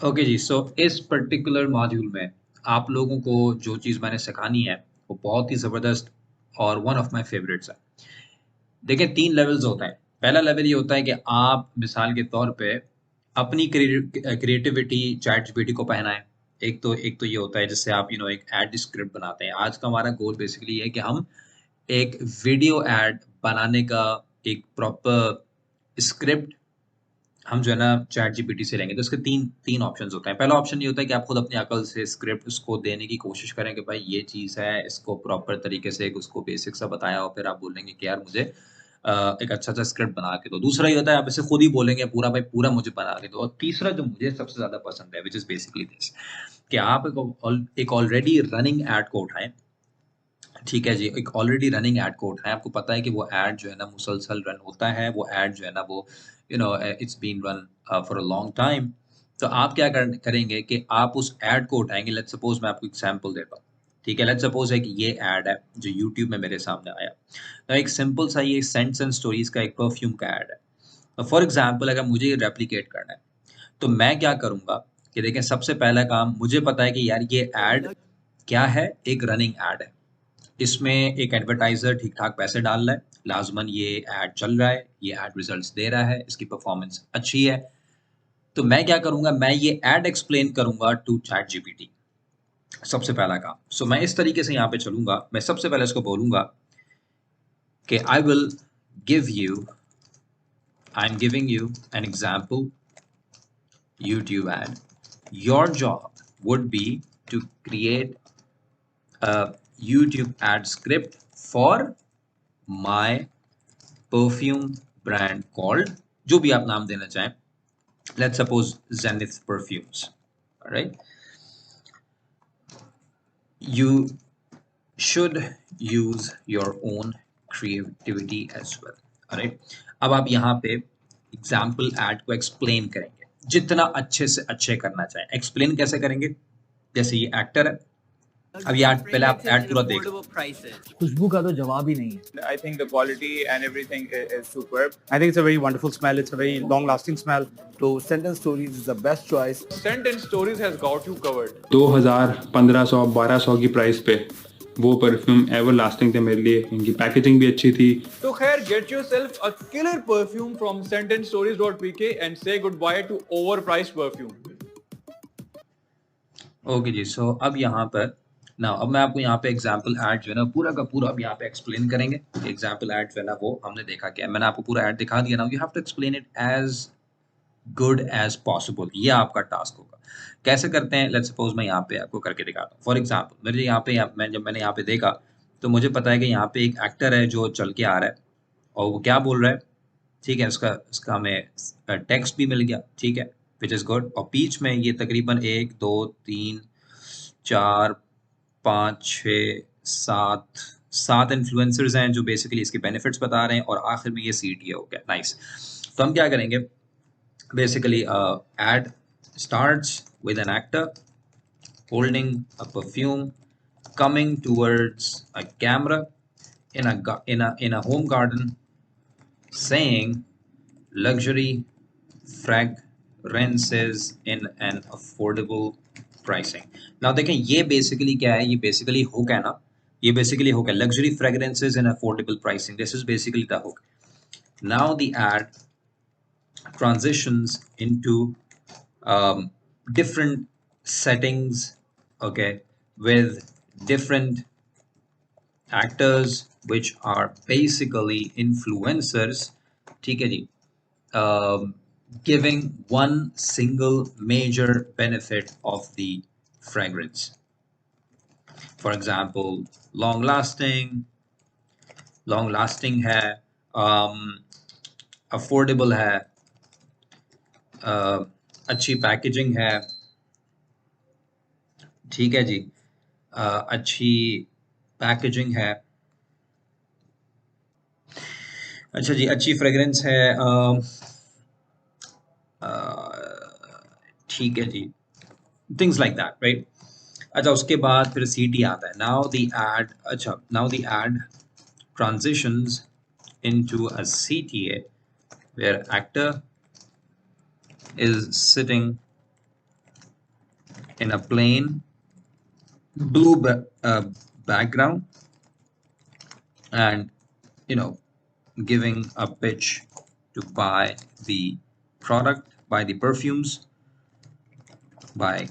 Okay जी, सो इस particular module में आप लोगों को जो चीज़ मैंने सिखानी है, वो बहुत ही ज़बरदस्त और वन ऑफ माय फ़ेवरेट्स है। देखिए 3 लेवल्स होते हैं। पहला लेवल ये होता है कि आप मिसाल के तौर पे अपनी क्रिएटिविटी चैटजीपीटी को पहनाएँ। एक तो ये होता है जिससे आप एक एड स्क्रिप्ट बनाते हैं। आज का हमारा गोल बेसिकली ये है कि हम एक वीडियो एड बनाने का एक प्रॉपर स्क्रिप्ट हम जो है ना चैट जीपीटी से लेंगे। तो इसके 3 ऑप्शंस होते हैं। पहला ऑप्शन ये होता है कि आप खुद अपनी अकल से स्क्रिप्ट उसको देने की कोशिश करें कि भाई ये चीज़ है, इसको प्रॉपर तरीके से एक उसको बेसिक सा बताया हो, फिर आप बोलेंगे कि यार मुझे एक अच्छा-सा स्क्रिप्ट बना के दो। दूसरा ये होता है आप इसे खुद ही बोलेंगे पूरा भाई पूरा मुझे बना के दो। और तीसरा जो मुझे सबसे ज़्यादा पसंद है व्हिच इज़ बेसिकली दिस कि आप एक ऑलरेडी रनिंग एड को उठाएँ, ठीक है जी, एक ऑलरेडी रनिंग एड को उठाएँ, आपको पता है कि वो एड जो है ना मुसलसल रन होता है, वो एड जो है ना वो it's been run for a long time. तो आप क्या करेंगे कि आप उस एड को उठाएँगे, लेट्स सपोज़ मैं आपको एग्ज़ाम्पल देता हूँ, ठीक है? लेट्स सपोज़ है कि ये एड है जो यूट्यूब में मेरे सामने आया। तो एक सिंपल सा ये सेंट्स एंड स्टोरीज़ का एक परफ्यूम का एड है। तो फॉर एग्ज़ाम्पल अगर मुझे ये रेप्लिकेट करना है, तो मैं क्या करूँगा कि देखिए सबसे पहला काम मुझे पता है कि यार ये एड क्या है, एक रनिंग एड है। इसमें एक एडवर्टाइज़र ठीक-ठाक पैसे डाल रहा है, लाज़िमन ये ऐड चल रहा है, ये ऐड रिज़ल्ट्स दे रहा है, इसकी परफ़ॉर्मेंस अच्छी है। तो मैं क्या करूँगा, मैं ये ऐड एक्सप्लेन करूँगा टू चैटजीपीटी, सबसे पहला काम। सो मैं इस तरीके से यहाँ पे चलूँगा, मैं सबसे पहले इसको बोलूँगा कि give you I am giving you an example YouTube ad. Your job would be to create a YouTube ad script for my perfume brand called जो भी आप नाम देना चाहें, let's suppose Zenith perfumes, right? You should use your own creativity as well, right? अब आप यहाँ पे एग्जाम्पल एड को एक्सप्लेन करेंगे जितना अच्छे से अच्छे करना चाहें। एक्सप्लेन कैसे करेंगे? जैसे ये एक्टर है, अब ये पहले आप एड पूरा देख लो। खुशबू का तो जवाब ही नहीं है। I think the quality and everything is superb. I think it's a very wonderful smell. It's a very long-lasting smell. तो sentence stories is the best choice. Scent and Stories has got you covered. 2000, 1500, 1200 की price पे वो perfume ever lasting थे मेरे लिए। इनकी packaging भी अच्छी थी। So here, get yourself a killer perfume from scentandstories.pk and say goodbye to overpriced perfume. Okay जी, सो अब यहाँ पर अब मैं आपको यहाँ पे एग्जाम्पल ऐड जो है ना पूरा का पूरा अब यहाँ पे एक्सप्लेन करेंगे। एग्जाम्पल ऐड जो है ना वो हमने देखा क्या है, मैंने आपको पूरा ऐड दिखा दिया ना। You have to explain it as good as possible, ये आपका टास्क होगा। कैसे करते हैं, लेट्स सपोज मैं यहाँ पे आपको करके दिखाता हूँ। फॉर एग्जाम्पल मेरे यहाँ पे मैंने यहाँ पे देखा तो मुझे पता है कि यहाँ पे एक एक्टर है जो चल के आ रहा है और वो क्या बोल रहा है, ठीक है? इसका इसका हमें टेक्स्ट भी मिल गया, ठीक है, विच इज़ गुड। और बीच में ये तकरीबन 1 2 3 4 5 6 7 इन्फ्लुएंसर्स हैं जो बेसिकली इसके बेनिफिट्स बता रहे हैं और आखिर में ये सीटीए हो गया। नाइस। तो हम क्या करेंगे, basically ad starts with an actor holding a perfume coming towards a camera in a home garden saying luxury fragrances in an affordable pricing. Now देखें ये बेसिकली क्या है, ये बेसिकली हुक है ना, ये बेसिकली हुक है, luxury fragrances in affordable pricing. This is basically the hook. Now the ad transitions into different settings, okay, with different actors which are basically influencers, ठीक है जी, giving one single major benefit of the fragrance. For example, long lasting है, affordable है, अच्छी packaging है, ठीक है जी, अच्छी packaging है, अच्छा जी, अच्छी फ्रेग्रेंस है, ठीक है जी, थिंग्स लाइक दैट, राइट? अच्छा उसके बाद फिर सीटी आता है। Now the ad transitions into a CTA where actor is sitting in a plain blue background, and giving a pitch to buy the product, buy the perfumes by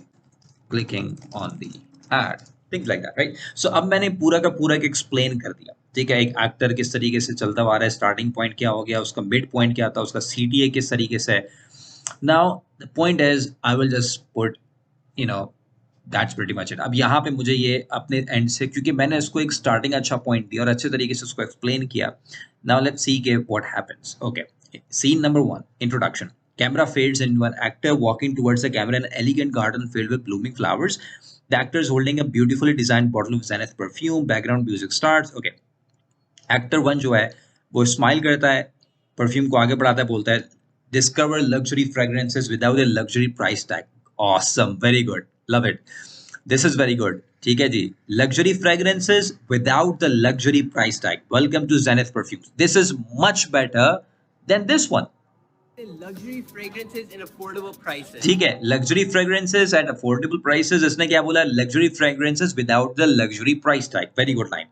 clicking on the ad, things like that, right? So अब मैंने पूरा का पूरा explain कर दिया, ठीक है, एक एक्टर किस तरीके से चलता आ रहा है, स्टार्टिंग पॉइंट क्या हो गया, उसका मिड पॉइंट क्या था, उसका CTA किस तरीके से है. Now the point is I will just put that's pretty much it. अब यहाँ पे मुझे ये अपने एंड से, क्योंकि मैंने इसको एक स्टार्टिंग अच्छा पॉइंट दिया और अच्छे तरीके से उसको एक्सप्लेन किया. नाउ लेट्स सी के what happens. Okay, scene number 1, introduction. Camera fades into an actor walking towards the camera in an elegant garden filled with blooming flowers. The actor is holding a beautifully designed bottle of Zenith perfume. Background music starts. Okay. Actor 1 जो है वो smile करता है, perfume को आगे बढ़ाता है, बोलता है discover luxury fragrances without a luxury price tag. Awesome, very good, love it. This is very good. ठीक है जी, luxury fragrances without the luxury price tag. Welcome to Zenith perfumes. This is much better than this one. Luxury fragrances in affordable prices. ठीक है, luxury fragrances at affordable prices. इसने क्या बोला? Luxury fragrances without the luxury price tag. Very good line.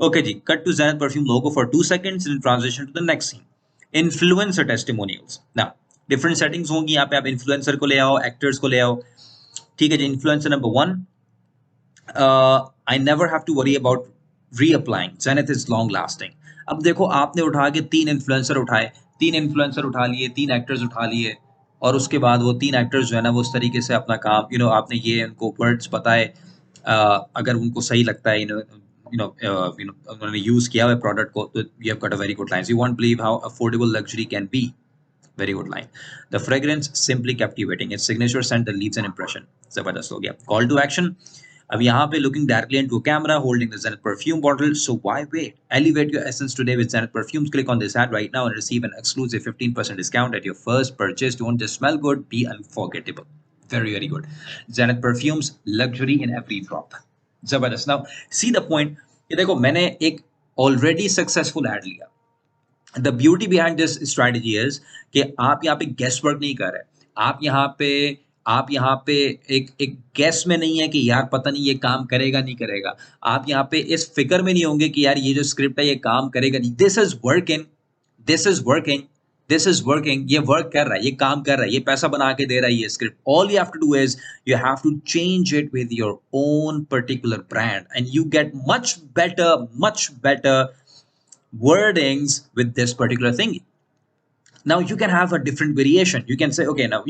Okay ji, cut to Zenith perfume logo for 2 seconds and transition to the next scene. Influencer testimonials. Now, different settings होंगी यहाँ पे. आप influencer को ले आओ, actors को ले आओ. ठीक है जी, influencer number 1. I never have to worry about reapplying. Zenith is long lasting. अब देखो, आपने उठा के 3 इन्फ्लुएंसर उठाए, 3 इन्फ्लुएंसर उठा लिए, 3 एक्टर्स उठा लिए, और उसके बाद वो 3 एक्टर्स जो है ना वो उस तरीके से अपना काम आपने ये उनको वर्ड्स बताए, अगर उनको सही लगता है उन्होंने यूज किया हुआ प्रोडक्ट को, तो you have got a very good lines. You won't believe how affordable luxury can be. Very good line. The fragrance simply captivating. Its signature scent that leaves an impression. जबरदस्त हो गया. Call to action. अब यहाँ पे looking directly into a camera, holding the Zenith perfume bottle. So why wait? Elevate your essence today with Zenith perfumes. Click on this ad right now and receive an exclusive 15% discount at your first purchase. Don't just smell good, be unforgettable. Very, very good. Zenith perfumes, luxury in every drop. जबरदस्त. Now see the point. ये देखो, मैंने एक already successful ad लिया. The beauty behind this strategy is कि आप यहाँ पे guess work नहीं कर रहे. आप यहाँ पे एक guess में नहीं है कि यार पता नहीं ये काम करेगा नहीं करेगा. आप यहाँ पे इस फिक्र में नहीं होंगे कि यार ये जो स्क्रिप्ट है ये काम करेगा नहीं. This is working. ये वर्क कर रहा है, ये काम कर रहा है, ये पैसा बना के दे रहा है ये script. All you have to do is you have to change it with your own particular brand and you get much better wordings with this particular thing. Now you can have a different variation. You can say, okay, now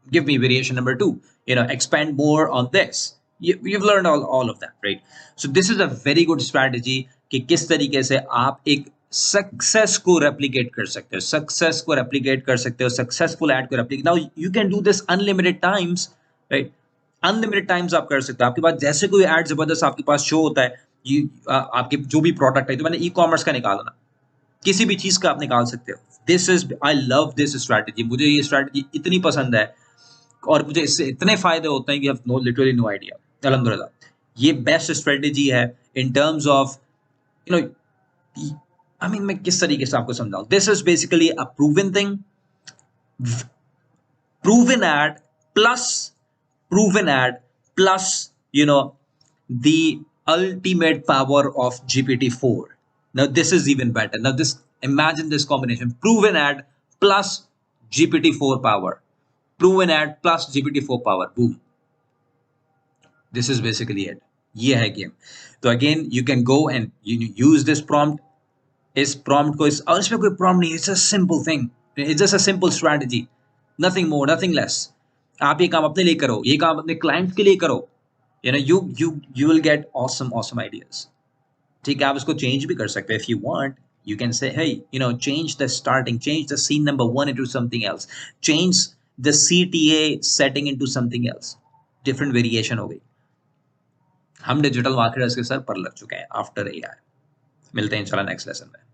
give me variation number 2. Expand more on this. You've learned all of that, right? So this is a very good strategy कि किस तरीके से आप एक success को replicate कर सकते हो, सक्सेसफुल एड को replicate. Now you can do this unlimited times, right? Unlimited times आप कर सकते हो. आपके पास जैसे कोई एड जबरदस्त आपके पास शो होता है, आपके जो भी प्रोडक्ट है, तो मैंने ई-कॉमर्स का निकाला ना, किसी भी चीज का आप निकाल सकते हो. This is, I love this strategy. मुझे ये स्ट्रैटेजी इतनी पसंद है और मुझे इससे इतने फायदे होते हैं कि हैव लिटरली नो आइडिया. अल्हम्दुलिल्लाह, ये बेस्ट स्ट्रैटेजी है इन टर्म्स ऑफ मैं किस तरीके से आपको समझाऊं. This is basically a proven thing, proven ad plus the ultimate power of GPT-4. Now this is even better. Now imagine this combination: proven ad plus GPT-4 power. Boom. This is basically it. ये है game. तो again you can go and use this prompt. इस prompt को और इसमें कोई prompt नहीं. It's a simple thing. It's just a simple strategy. Nothing more, nothing less. आप ये काम अपने लिए करो, ये काम अपने clients के लिए करो. You will get awesome ideas. ठीक है, आप इसको change भी कर सकते हैं. If you want, you can say, hey, change the scene number 1 into something else. Change the CTA setting into something else. Different variation हो गई. हम डिजिटल मार्केटर्स के सर पर लग चुके हैं आफ्टर AI. मिलते हैं इंशाल्लाह नेक्स्ट लेसन में.